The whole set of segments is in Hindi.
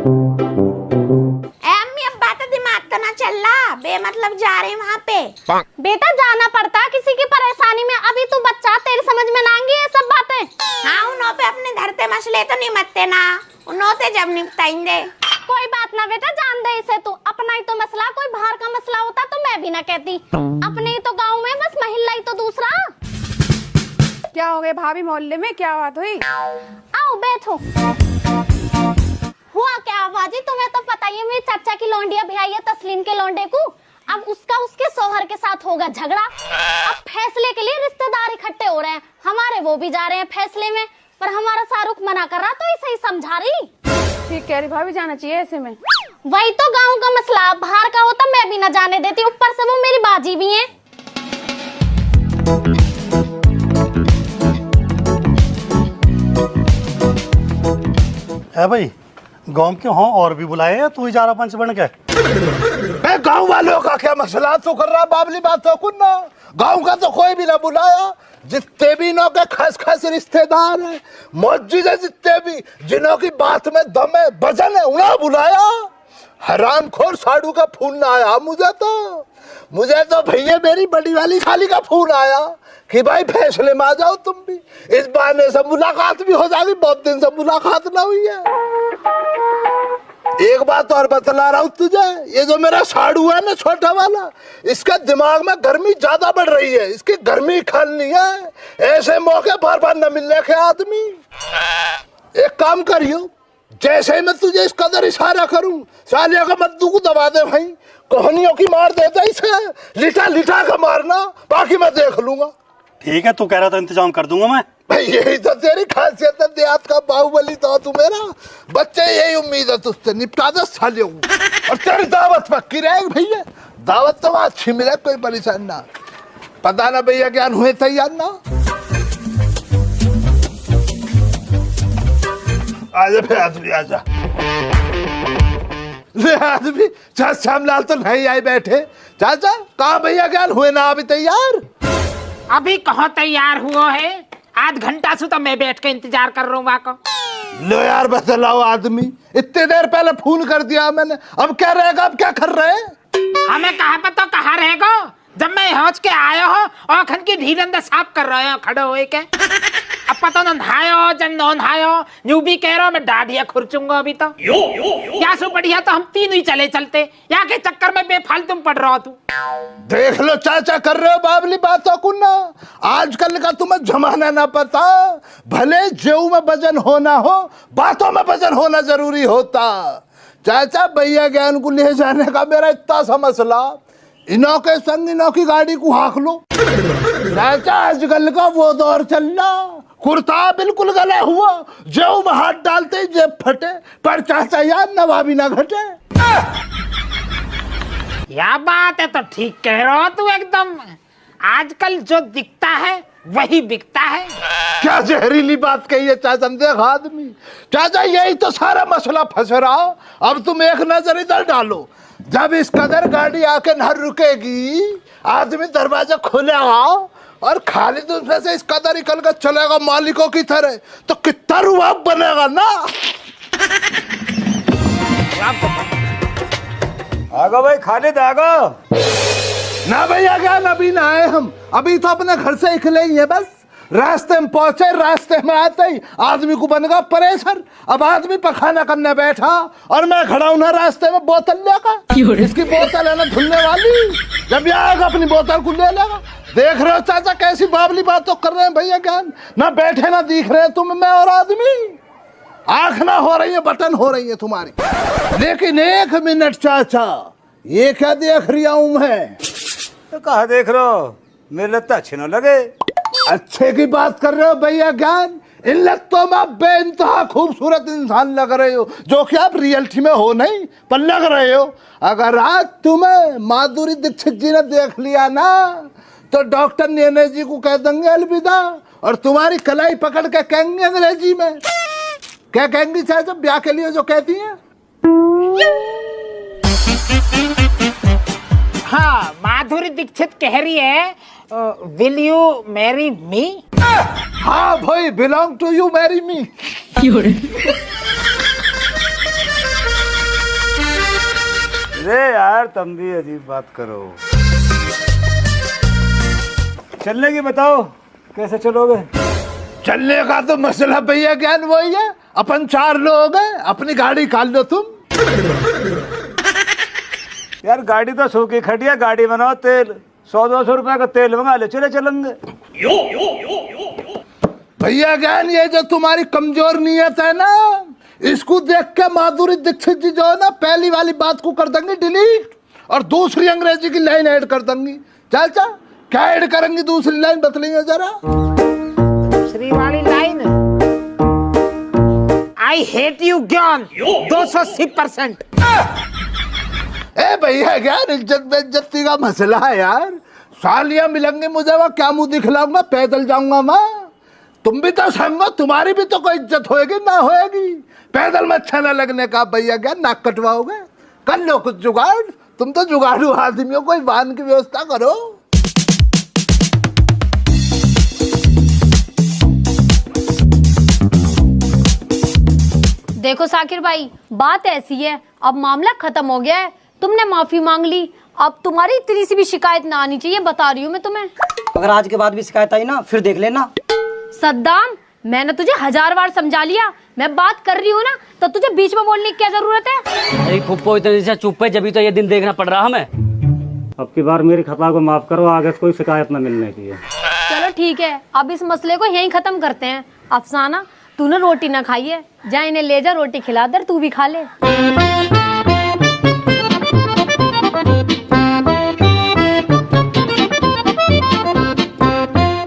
अम्मी अब बात दिमाग तो ना चल रहा, बेमतलब जा रहे वहाँ पे। बेटा जाना पड़ता है किसी की परेशानी में, अभी तू बच्चा, तेरी समझ में ना आएंगी ये सब बातें। हाँ उन्हों पे अपने धरते मसले तो निमटते ना, उन्हों ते जब निपटाएंगे। कोई बात ना बेटा, जान दे इसे तू, अपना ही तो मसला, कोई बाहर का मसला होता तो मैं भी ना कहती। अपने ही तो गाँव में, बस महिला ही तो दूसरा। क्या हो गया भाभी, मोहल्ले में क्या बात हुई? आओ बैठो। हुआ क्या बाजी, तुम्हें तो पता ही है मेरी चाचा की लौंडिया भी आई है तस्लीम के लौंडे को। अब उसका उसके शौहर के साथ होगा झगड़ा। अब फैसले के लिए रिश्तेदार इकट्ठे हो रहे हैं, हमारे वो भी जा रहे हैं फैसले में, पर हमारा शाहरुख मना कर रहा तो इसे ही समझा रही। ठीक कह रही भाभी, जाना चाहिए ऐसे में। वही तो गाँव का मसला, बाहर का होता मैं भी न जाने देती, ऊपर से वो मेरी बाजी भी है। भाई गांव के हों और भी बुलाए हैं, तू ही जा रहा पंच बन के? गांव वालों का क्या मसला तो कर रहा, बाबली बात तो कुछ ना, गांव का तो कोई भी ना बुलाया। जितने भी इनों के खास खास रिश्तेदार हैं, मौजूद है, जितने भी जिनों की बात में दम है, वजन है, उन्हें बुलाया। हरामखोर साड़ू का फोन ना आया मुझे तो भैया मेरी बड़ी वाली खाली का फोन आया कि भाई फैसले में आ जाओ तुम भी, इस बहाने से मुलाकात भी हो जाएगी, बहुत दिन से मुलाकात ना हुई है। एक बात और बतला रहा हूँ तुझे, ये जो मेरा साड़ू है ना छोटा वाला, इसके दिमाग में गर्मी ज्यादा बढ़ रही है, इसकी गर्मी खानी है। ऐसे मौके बार बार न मिलने के आदमी। एक काम करियो, जैसे ही मैं तुझे इस कदर इशारा करूं, सालिया का मद्दू को दबा दे भाई, कहानियों की मार देता, इसे लिटा लिटा का मारना, बाकी मैं देख लूंगा। ठीक है, तू कह रहा था इंतजाम कर दूंगा मैं। भाई यही तो तेरी खासियत है, देहात का बाहुबली तो तू मेरा। बच्चे यही उम्मीद है तुझसे, निपटा दे सालियों को, और तेरी दावत पक्की रहेगी भैया। दावत तो अच्छी मिले, कोई परेशान ना। पता ना भैया ज्ञान हुए तैयार ना। आजा फिर आदमी, आजा आदमी। चाचा श्यामलाल तो नहीं आए बैठे। चाचा कहाँ भैया ज्ञान हुए ना अभी तैयार? अभी कहाँ तैयार हुआ है, आध घंटा से तो मैं बैठ के इंतजार कर रहा हूँ। लो यार बतलाओ आदमी, इतने देर पहले फोन कर दिया मैंने, अब क्या रहेगा, अब क्या कर रहे हैं? हमें कहाँ पे तो कहाँ रहेगा, जब मैं होच के आया हो और खन की ढीरंदा साफ कर रहे हो खड़े हुए के। अब पता न नहायो जन नहायो, न्यू भी कह रहा हूँ मैं दाढ़िया खुरचूंगा अभी तो। या सो बढ़िया तो हम तीन ही चले चलते, यहाँ के चक्कर में बेफालतू पड़ रहा हो तू। देख लो चाचा कर रहे हो बाबली बातों को ना, आजकल का तुम्हें जमाना ना पता। भले जेऊ में वजन होना हो, बातों में वजन होना जरूरी होता। चाचा भैया ज्ञान को ले जाने का मेरा इतना सा मसला, इनों के संग इनों की गाड़ी को हाँक लो। चाचा आजकल का वो दौर चलना, कुर्ता बिल्कुल गला हुआ, जेऊ में हाथ डालते ही जेब फटे, पर चाचा यार नवाबी ना घटे। या बात है तो ठीक कह रहा हो तू एकदम, आजकल जो दिखता है वही बिकता है। क्या जहरीली बात कही है चाचा, देख आदमी। चाचा यही तो सारा मसला फंस रहा। अब तुम एक नजर इधर डालो, जब इस कदर गाड़ी आके न रुकेगी, आदमी दरवाजा खोलेगा और खाली दूसरे से इस कदर निकल कर चलेगा मालिकों की तरह, तो कितना रुआब बनेगा ना। आगो भाई, खालिद आगो। ना भैया क्या, अभी ना आए हम, अभी तो अपने घर से निकले ही है बस। रास्ते में पहुंचे, रास्ते में आते ही आदमी को बन गया प्रेशर। अब आदमी पखाना करने बैठा और मैं खड़ा हूं ना रास्ते में बोतल लेकर। इसकी बोतल है ना धुलने वाली, जब ये आएगा अपनी बोतल को ले लेगा। देख रहे हो चाचा कैसी बाबली बात तो कर रहे हैं भैया ज्ञान, ना बैठे ना दिख रहे तुम मैं और आदमी। आंख ना हो रही है, बटन हो रही है तुम्हारी। लेकिन एक मिनट चाचा, ये क्या देख रहा हूं मैं? तो कहा देख रहे हो, मेरे लगता अच्छे न लगे। अच्छे की बात कर रहे हो भैया ज्ञान, इन लत्तों में बेइंतहा खूबसूरत इंसान लग रहे हो, जो कि आप रियलिटी में हो नहीं पर लग रहे हो। अगर आज तुम्हें माधुरी दीक्षित जी ने देख लिया ना, तो डॉक्टर नेने जी को कह देंगे अलविदा, और तुम्हारी कलाई पकड़ के कहेंगे अंग्रेजी में, क्या कहेंगी चाहे जब ब्याह के लिए जो कहती हैं। हाँ, माधुरी दीक्षित कह रही है विल यू मैरी मी। हाँ भाई, belong to you marry me. अरे यार तुम भी अजीब बात करो। चलने की बताओ, कैसे चलोगे? चलने का तो मसला भैया ज्ञान वही है, अपन 4 लोग हैं, अपनी गाड़ी निकाल लो तुम। यार गाड़ी तो सूखी खटिया, गाड़ी बनाओ, तेल 100-200 रुपए का तेल मंगा ले, चले चलेंगे। भैया ज्ञान ये जो तुम्हारी कमजोर नीयत है ना, इसको देख के माधुरी दीक्षित जी जो है ना, पहली वाली बात को कर देंगे डिलीट और दूसरी अंग्रेजी की लाइन ऐड कर देंगी। चल चल, क्या ऐड करेंगी दूसरी लाइन बतलेंगे जरा। दूसरी वाली लाइन, आई हेट यू ज्ञान 280%। ए भैया ज्ञान, इज्जत बेइज्जती का मसला है यार। सालियां मिलेंगे मुझे, वह क्या मुंह दिखलाऊंगा, पैदल जाऊंगा मैं। तुम भी तो संगो, तुम्हारी भी तो कोई इज्जत होएगी ना होएगी। पैदल में अच्छा न लगने का भैया ज्ञान, नाक कटवाओगे। कर लो कुछ जुगाड़, तुम तो जुगाड़ू आदमी हो, कोई वाहन की व्यवस्था करो। देखो साकिर भाई, बात ऐसी है, अब मामला खत्म हो गया है, तुमने माफी मांग ली, अब तुम्हारी इतनी सी भी शिकायत ना आनी चाहिए, बता रही हूँ मैं तुम्हें। अगर आज के बाद भी शिकायत आई ना, फिर देख लेना। सद्दाम, मैंने तुझे 1000 बार समझा लिया, मैं बात कर रही हूँ ना, तो तुझे बीच में बोलने की क्या जरूरत है? अरे फुप्पो इतने से चुप है, जब तो ये दिन देखना पड़ रहा हमें। अब की बार मेरी खता को माफ करो, आगे से कोई शिकायत न मिलने की है। चलो ठीक है, अब इस मसले को यहीं खत्म करते हैं। अफसाना, तूने रोटी ना खाई है, जा इन्हें ले जा, रोटी खिला दे, तू भी खा ले।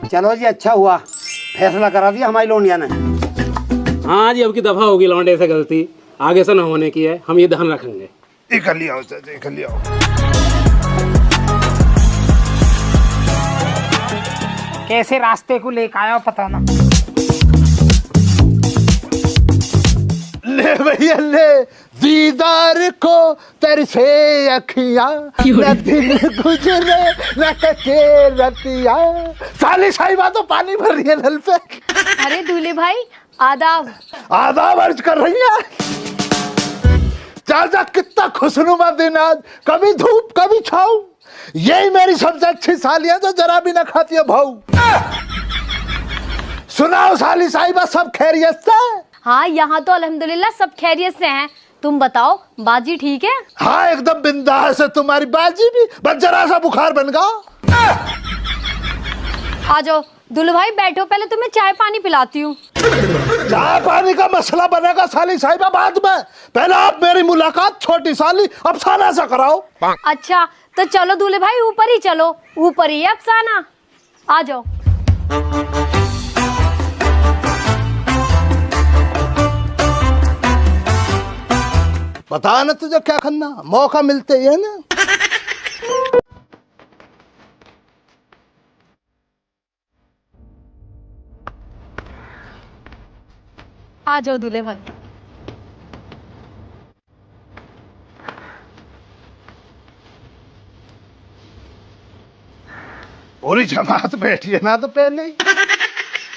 चलो जी, अच्छा हुआ फैसला करा दिया हमारी लोनिया ने। हाँ जी, अब की दफा होगी लौंडे से गलती, आगे से न होने की है, हम ये ध्यान रखेंगे। इकल लिया चाचा, इकल लिया। कैसे रास्ते को लेकर आया पता ना। ले भैया ले, दीदार को तेरी से अखियां, न दिन गुजरे न कटे रतिया। साली साहिबा तो पानी भर रही है नल पे। अरे दूल्हे भाई, आदाब। आदाब अर्ज कर रही है। चाचा कितना खुशनुमा दिन आज, कभी धूप कभी छाँव। यही मेरी सबसे अच्छी सालियां जो जरा भी न खाती है भाऊ। सुनाओ साली साहिबा, सब खैरियत से? हाँ, यहाँ तो अल्हम्दुलिल्लाह सब खैरियत से हैं। तुम बताओ, बाजी ठीक है? हाँ एकदम बिंदास है तुम्हारी बाजी भी, बस जरा सा बुखार बन गया। आ जाओ दुल्हे भाई, बैठो, पहले तुम्हें चाय पानी पिलाती हूँ। चाय पानी का मसला बनेगा साली साहिबा बाद में, पहले आप मेरी मुलाकात छोटी साली अफसाना से कराओ। अच्छा तो चलो दूल्हे भाई, ऊपर ही चलो, ऊपर ही है अफसाना, आ जाओ। बता ना तुझे क्या करना, मौका मिलते ही है ना। आ जाओ दूल्हे भाई। पूरी जमात बैठी है ना तो पहले ही।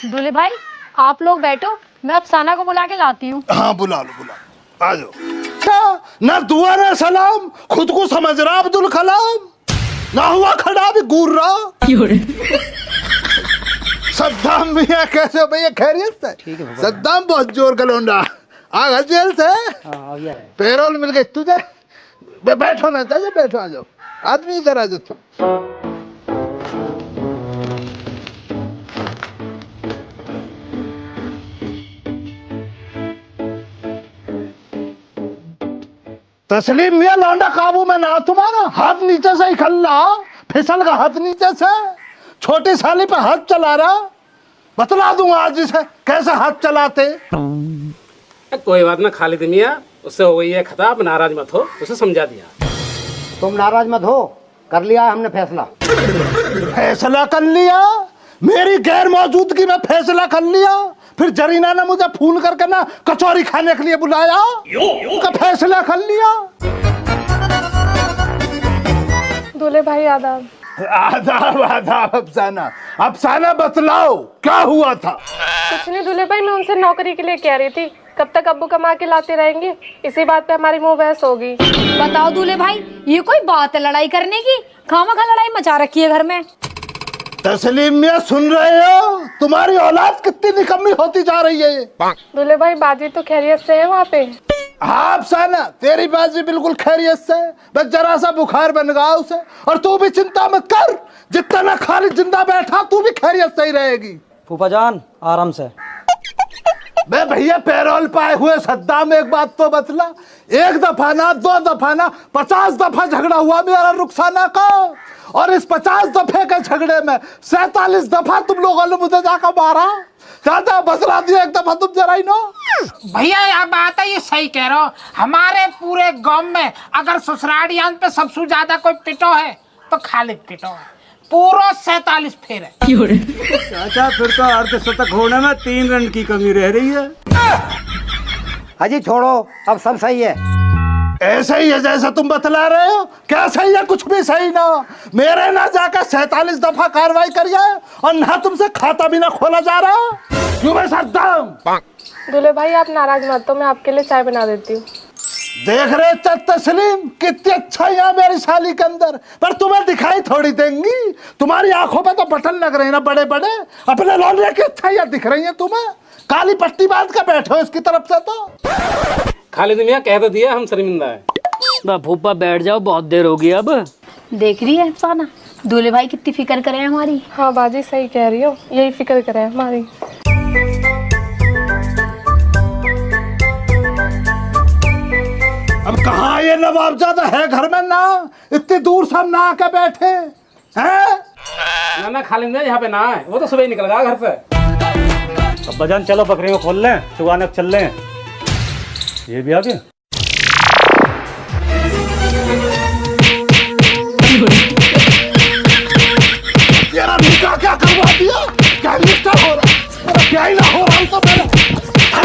दूल्हे भाई आप लोग बैठो, मैं अफसाना को बुला के लाती हूँ। हाँ बुला लो, बुला लो, आ जाओ। ना दुआ ना सलाम, खुद को समझ रहा अब्दुल कलाम, ना हुआ खड़ा भी घूर रहा। सद्दाम भैया कैसे हो भैया, खैरियत से? सद्दाम बहुत जोर का लौंडा आ गया जेल से, पैरोल मिल गई तुझे। बैठो ना चाचा, बैठो, आ जाओ आदमी, इधर आ जाओ। तस्लीम मियां लौंडा काबू में ना, तुम्हारा हाथ नीचे से ही खल्ला, फिसल का हाथ नीचे से, छोटी साली पे हाथ चला रहा। बतला दूंगा आज इसे कैसे हाथ चलाते। कोई बात ना खालिद मियां, उससे हो गई है खता, आप नाराज मत हो, उसे समझा दिया। तुम नाराज मत हो, कर लिया हमने फैसला। फैसला कर लिया? मेरी गैर मौजूदगी में फैसला कर लिया? फिर जरीना ने मुझे फोन करके ना कचौरी खाने के लिए बुलाया, का फैसला कर लिया। दूल्हे भाई आदाब। आदाब आदाब। अफसाना, अफसाना बतलाओ क्या हुआ था? कुछ नहीं दूल्हे भाई, मैं उनसे नौकरी के लिए कह रही थी, कब तक अब्बू कमा के लाते रहेंगे? इसी बात पे हमारी मुंह बहस होगी। बताओ दूल्हे भाई, ये कोई बात है लड़ाई करने की? खामखा लड़ाई मचा रखी है घर में। तस्लीम मियां सुन रहे हो? तुम्हारी औलाद कितनी निकम्मी होती जा रही है। दूल्हे भाई बाजी तो खैरियत से है वहाँ पे? हाँ अफसाना, तेरी बाजी बिल्कुल खैरियत से, बस जरा सा बुखार बन गया उसे। और तू भी चिंता मत कर, जितना मैं खालिद जिंदा बैठा तू भी खैरियत से ही रहेगी। फूफा जान आराम से। मैं भैया पैरोल पाए हुए सद्दाम, एक बात तो बतला, एक दफा ना 2 दफा ना 50 दफा झगड़ा हुआ मेरा रुखसाना का। और इस 50 दफे के झगड़े में 47 दफा तुम लोगों ने मुझे जाकर मारा। ज्यादा बसला दिया एक दफा तुम जरा ही ना। भैया यह बात है, ये सही कह रहे हो। हमारे पूरे गांव में अगर ससुरालियान पे सबसे ज्यादा कोई पिटो है तो खालिद पिटो है। पूरा 47 फेर है। चाचा फिर तो अर्धशतक होने में 3 रन की कमी रह रही है। अजी छोड़ो, अब सब सही है। ऐसे ही है जैसा तुम बतला रहे हो? क्या सही है? कुछ भी सही ना। मेरे ना जाकर 47 दफा कार्रवाई करिए और ना तुमसे खाता भी ना खोला जा रहा। क्यों मैं सद्दाम? दूल्हे भाई आप नाराज मत, तो मैं आपके लिए चाय बना देती हूँ। देख रहे तस्लीम कितनी अच्छा यहाँ मेरी साली के अंदर, पर तुम्हें दिखाई थोड़ी देंगी। तुम्हारी आंखों पे तो बटन लग रहे हैं ना बड़े बड़े, अपने लौंडे की अच्छाइयाँ दिख रही हैं तुम्हें। काली पट्टी बांध के बैठो इसकी तरफ से। तो खालिद मियां कह तो दिया हम शर्मिंदा है। फूफा बैठ जाओ, बहुत देर होगी अब। देख रही है अफसाना, दूल्हे भाई कितनी फिक्र करे हैं हमारी। हाँ बाजी सही कह रही हो, यही फिक्र करे हमारी। अब कहाँ ये नवाबजादा है घर में ना, इतनी दूर से हम ना आके बैठे हैं। ना खालिद मियां यहाँ पे ना है, वो तो सुबह ही निकल गया घर से। अब्बा जान चलो बकरियों को खोल लें, चुगाने चल लें। ये भी आ गए। तेरा निकाह क्या करवा दिया? क्या निकाह हो रहा? क्या ही ना हो रहा तो मैंने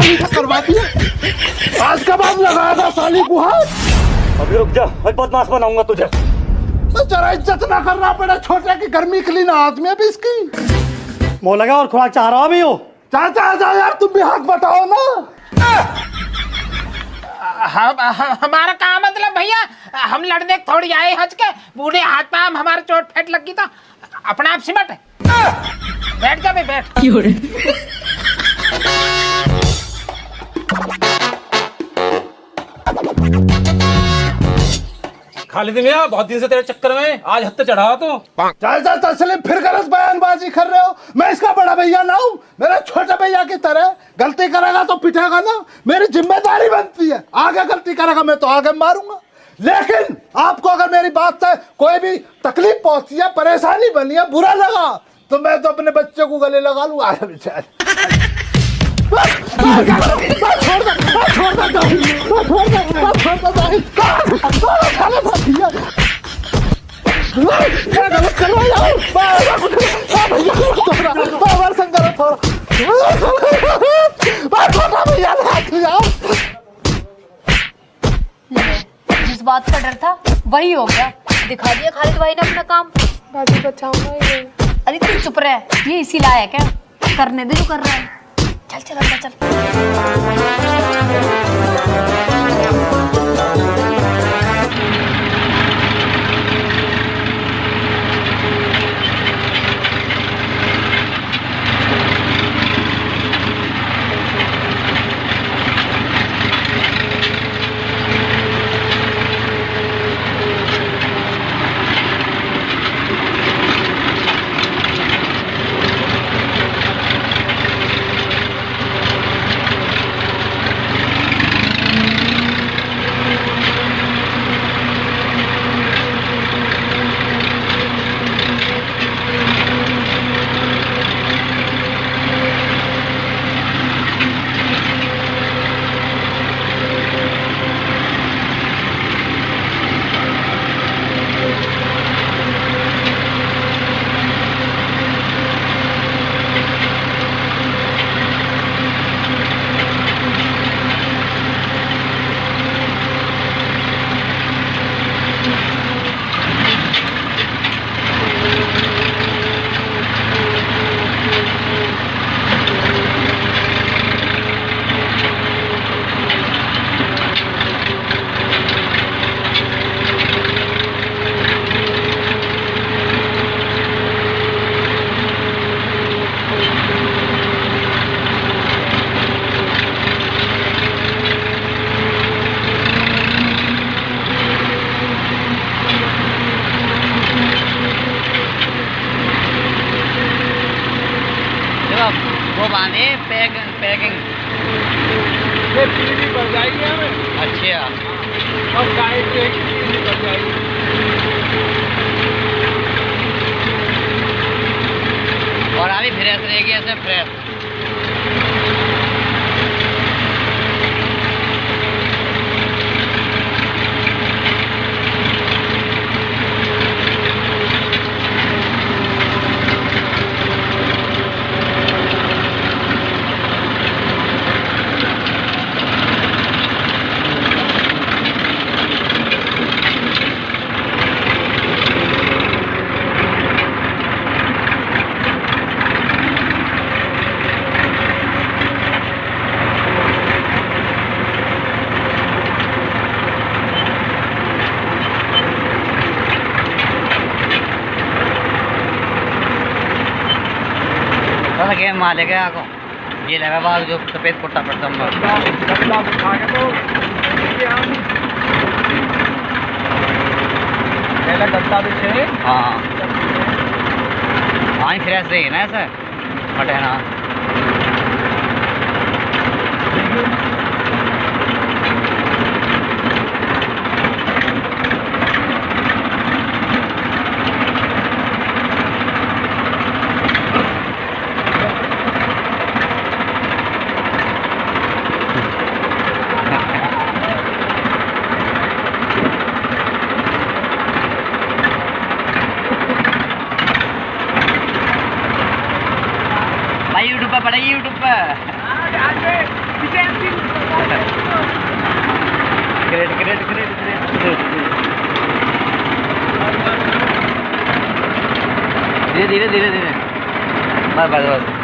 निकाह करवा दिया। आज के बाद लगाया था साली को हाथ। अभी रुक जा, मैं बदमाश बनाऊंगा तुझे। तो जरा इज्जत ना करना पड़ा छोटे की गर्मी के लिए ना आदमी अभी इसकी। मुँह लगा और खुराक चाह रहा भी हो। चाचा आ जाओ यार, तुम भी हाथ बटाओ ना। हमारा क्या मतलब भैया, हम लड़ने थोड़ी आए हज के। बूढ़े हाथ पे हमारे चोट फेट लगी तो अपना आप सिमट। बैठ जा भाई बैठ। खालिद मियां बहुत दिन से तेरे चक्कर में आज हत्ते चढ़ा तू। चाचा तस्लीम फिर गलत बयानबाजी कर रहे हो। मैं इसका बड़ा भैया ना हूँ, मेरा छोटा भैया की तरह। गलती करेगा तो पिटेगा ना, मेरी जिम्मेदारी बनती है। आगे गलती करेगा मैं तो आगे मारूंगा। लेकिन आपको अगर मेरी बात से कोई भी तकलीफ पहुंची है, परेशानी बनी है, बुरा लगा, तो मैं तो अपने बच्चे को गले लगा लूँ। आया बेचारे। जिस बात का डर था वही हो गया। दिखा दिया खालिद भाई ने अपना काम। बाजी बचाऊंगा ही। अरे तू चुप रहे, ये इसी लायक है, करने दे जो कर रहा है। चल चल अंदर चल। और अभी फ्रेश रहेगी ऐसे फ्रेश। गेम माले गया को ये लगा बाग जो सफेद कुर्ता पड़ता हाँ हाँ फ्रेश रहेगी ना ऐसे फटे ना। यूट्यूब पर पड़ेगी यूट्यूब पर ग्रेट ग्रेट ग्रेट ग्रेट धीरे धीरे धीरे धीरे बस बस बस।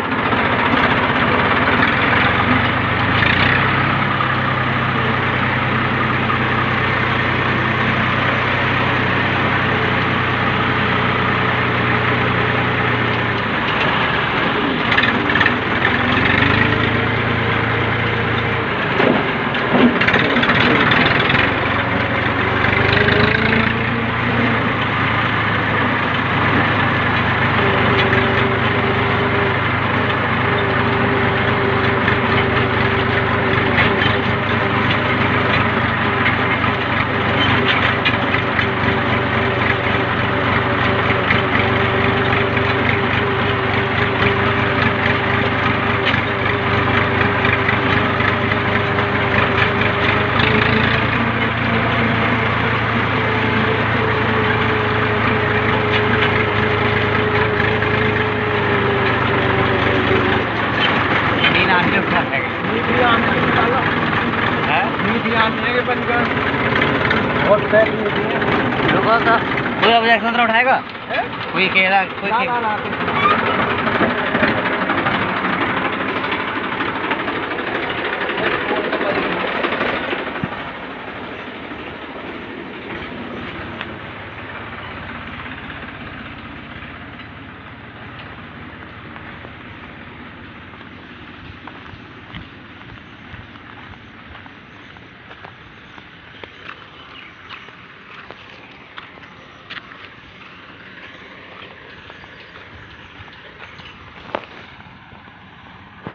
कोई ऑब्जेक्शन उठाएगा कोई कह रहा कोई